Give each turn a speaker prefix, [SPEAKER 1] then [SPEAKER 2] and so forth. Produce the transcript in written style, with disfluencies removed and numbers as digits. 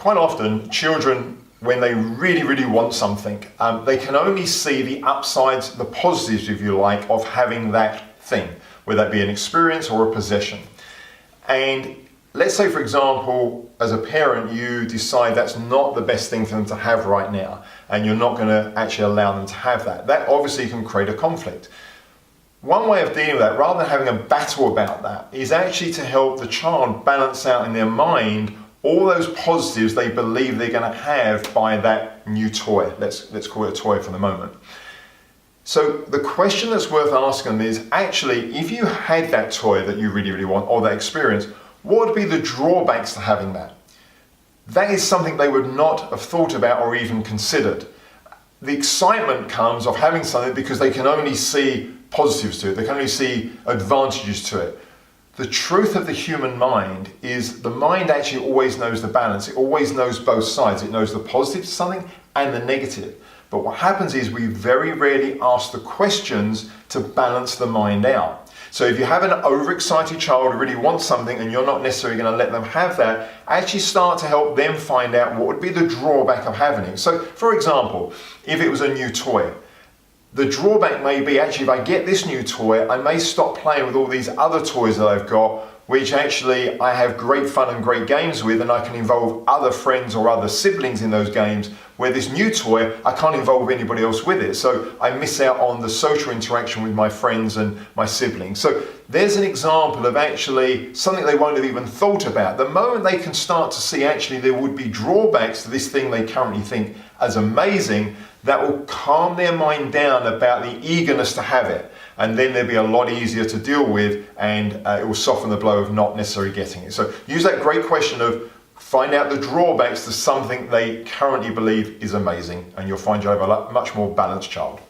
[SPEAKER 1] quite often children, when they really, really want something, they can only see the upsides, the positives, if you like, of having that thing, whether that be an experience or a possession. And let's say, for example, as a parent, you decide that's not the best thing for them to have right now, and you're not going to actually allow them to have that. That obviously can create a conflict. One way of dealing with that, rather than having a battle about that, is actually to help the child balance out in their mind all those positives they believe they're going to have by that new toy. Let's call it a toy for the moment. So the question that's worth asking is, actually, if you had that toy that you really, really want, or that experience, what would be the drawbacks to having that? That is something they would not have thought about or even considered. The excitement comes of having something because they can only see positives to it, they can only see advantages to it. The truth of the human mind is the mind actually always knows the balance. It always knows both sides. It knows the positive to something and the negative. But what happens is we very rarely ask the questions to balance the mind out. So if you have an overexcited child who really wants something and you're not necessarily going to let them have that, actually start to help them find out what would be the drawback of having it. So for example, if it was a new toy, the drawback may be, actually, if I get this new toy, I may stop playing with all these other toys that I've got, which actually I have great fun and great games with, and I can involve other friends or other siblings in those games, where this new toy, I can't involve anybody else with it. So I miss out on the social interaction with my friends and my siblings. So there's an example of actually something they won't have even thought about. The moment they can start to see actually there would be drawbacks to this thing they currently think as amazing, that will calm their mind down about the eagerness to have it. And then they'll be a lot easier to deal with, and it will soften the blow of not necessarily getting it. So use that great question of find out the drawbacks to something they currently believe is amazing, and you'll find you'll have a much more balanced child.